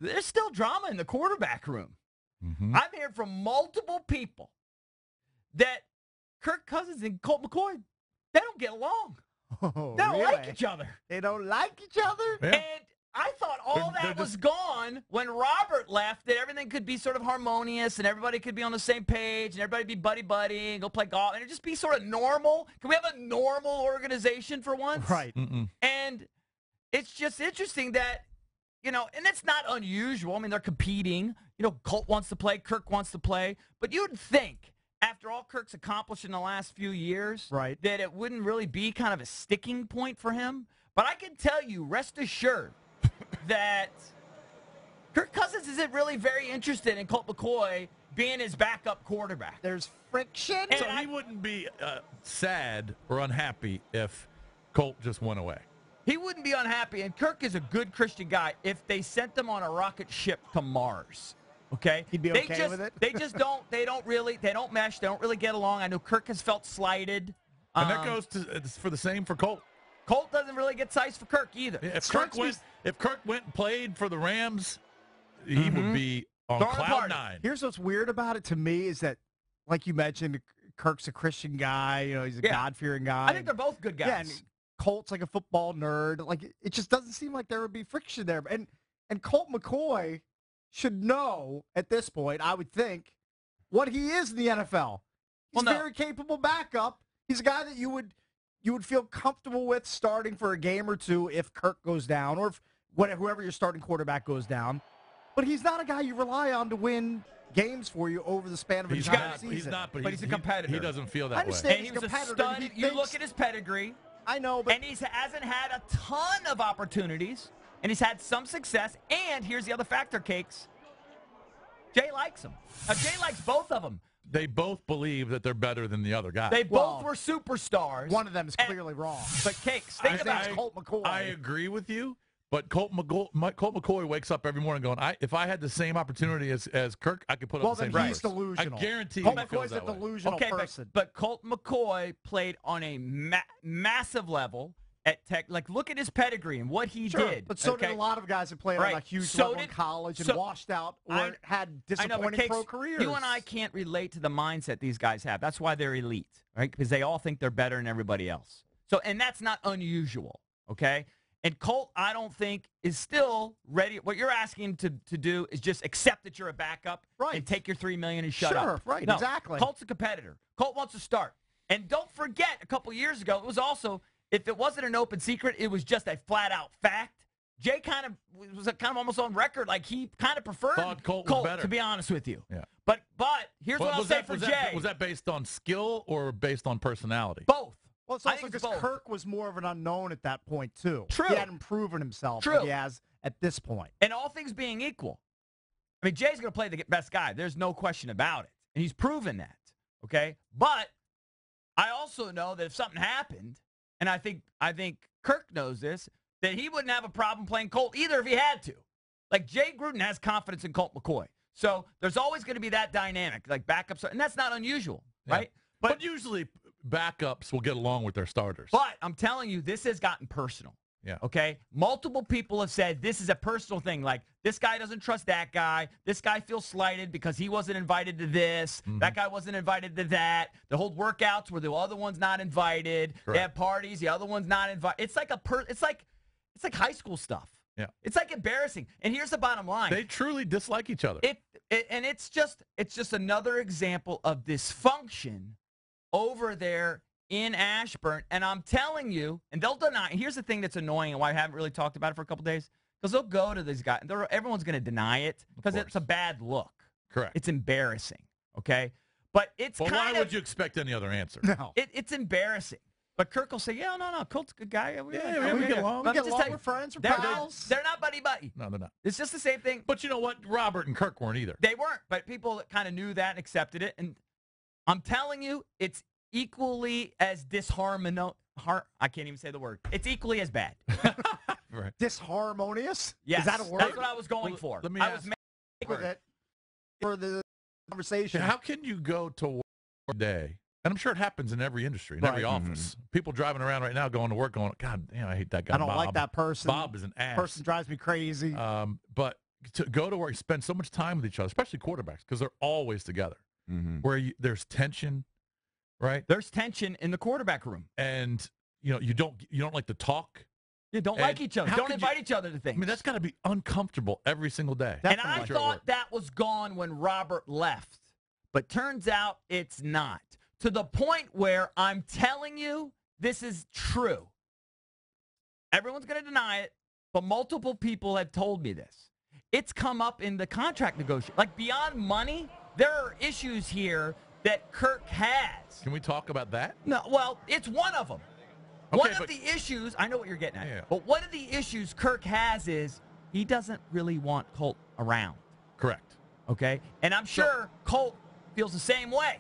there's still drama in the quarterback room. Mm-hmm. I'm hearing from multiple people that Kirk Cousins and Colt McCoy, they don't get along. Oh, They don't really? like each other. They don't like each other? Yeah. And I thought all They're that was just- gone when Robert left, that everything could be sort of harmonious and everybody could be on the same page and everybody be buddy-buddy and go play golf and it just be sort of normal. Can we have a normal organization for once? Right. Mm-mm. And it's just interesting that, and it's not unusual. I mean, they're competing. Colt wants to play, Kirk wants to play. But you'd think, after all Kirk's accomplished in the last few years, Right. that it wouldn't really be kind of a sticking point for him. But I can tell you, rest assured, that Kirk Cousins isn't really very interested in Colt McCoy being his backup quarterback. There's friction. And So he wouldn't be sad or unhappy if Colt just went away. He wouldn't be unhappy, and Kirk is a good Christian guy if they sent them on a rocket ship to Mars. Okay? He'd be okay with it? They just don't mesh, they don't really get along. I know Kirk has felt slighted. And that goes for the same for Colt. Colt doesn't really get size for Kirk either. Yeah, if Kirk went and played for the Rams, he would be on Throwing a cloud party. 9. Here's what's weird about it to me is that, like you mentioned, Kirk's a Christian guy. He's a God-fearing guy. I think they're both good guys. Yeah, and Colt's like a football nerd. Like, it just doesn't seem like there would be friction there. And Colt McCoy should know at this point, I would think, what he is in the NFL. He's a very capable backup. He's a guy that you would feel comfortable with starting for a game or two if Kirk goes down or if whoever your starting quarterback goes down. But he's not a guy you rely on to win games for you over the span of an entire season. He's not, but he's a competitor. He doesn't feel that I understand. And he he's was a a competitor. stud. You look at his pedigree. I know, but And he hasn't had a ton of opportunities, and he's had some success. And here's the other factor, Cakes. Jay likes him. Now, Jay likes both of them. They both believe that they're better than the other guy. They both were superstars. one of them is clearly wrong. But Cakes, think about it. Colt McCoy. I agree with you, but Colt McCoy wakes up every morning going, if I had the same opportunity as Kirk, I could put up the same then he's numbers. delusional. I guarantee Colt he feels McCoy's a that way. delusional person. But Colt McCoy played on a massive level at Tech. Like, look at his pedigree and what he did. But so did a lot of guys that played on a huge level in college and washed out or had disappointing pro careers. You and I can't relate to the mindset these guys have. That's why they're elite, right? Because they all think they're better than everybody else. So, and that's not unusual, okay? And Colt, I don't think, is still ready. What you're asking him to do is just accept that you're a backup and take your $3 million and shut up. Sure, right, No, exactly. Colt's a competitor. Colt wants to start. And don't forget, a couple years ago, it was also, if it wasn't an open secret, it was just a flat-out fact. Jay kind of was almost on record, like he kind of preferred Colt was better. to be honest with you. Yeah. But here's what I'll say for Jay. Was that based on skill or based on personality? Both. Well, it's also because Kirk was more of an unknown at that point, too. True. He hadn't proven himself like he has at this point. And all things being equal, I mean, Jay's going to play the best guy. There's no question about it. And he's proven that, okay? But I also know that if something happened, and I think Kirk knows this, that he wouldn't have a problem playing Colt either if he had to. Like, Jay Gruden has confidence in Colt McCoy. So there's always going to be that dynamic, like backups. And that's not unusual, right? But usually backups will get along with their starters. But I'm telling you, this has gotten personal. Yeah. Okay? Multiple people have said this is a personal thing. Like, this guy doesn't trust that guy. This guy feels slighted because he wasn't invited to this. Mm-hmm. That guy wasn't invited to that. The whole workouts where the other one's not invited. Correct. They have parties. The other one's not invited. It's like it's like high school stuff. Yeah. It's like embarrassing. And here's the bottom line. They truly dislike each other. And it's just another example of dysfunction over there in Ashburn. And I'm telling you, and they'll deny. Here's the thing that's annoying and why I haven't really talked about it for a couple days. Because they'll go to these guys. Everyone's going to deny it because it's a bad look. Correct. It's embarrassing. Okay? But it's why would you expect any other answer? No. It's embarrassing. But Kirk will say, yeah, no, Colt's a good guy. We get along. We get along. We're friends. We're pals. They're not buddy-buddy. No, they're not. It's just the same thing. But you know what? Robert and Kirk weren't either. They weren't. But people kind of knew that and accepted it. And I'm telling you, it's equally as I can't even say the word. It's equally as bad. Right. Disharmonious? Yes. Is that a word? That's what I was going for. Let me I ask was with it for the conversation. How can you go to work today? And I'm sure it happens in every industry, in every office. Mm-hmm. People driving around right now going to work going, God damn, I hate that guy, I don't Bob. like that person. Bob is an ass. Person drives me crazy. But to go to where you spend so much time with each other, especially quarterbacks, because they're always together, where there's tension, right? There's tension in the quarterback room. And, you don't like to talk. You don't like each other. Don't invite each other to things. I mean, that's got to be uncomfortable every single day. And I thought that was gone when Robert left. But turns out it's not. To the point where I'm telling you this is true. Everyone's going to deny it, but multiple people have told me this. It's come up in the contract negotiation. Like, beyond money, there are issues here that Kirk has. Can we talk about that? No, well, it's one of them. Okay, one of the issues, I know what you're getting at, but one of the issues Kirk has is he doesn't really want Colt around. Correct. Okay? And I'm sure Colt feels the same way.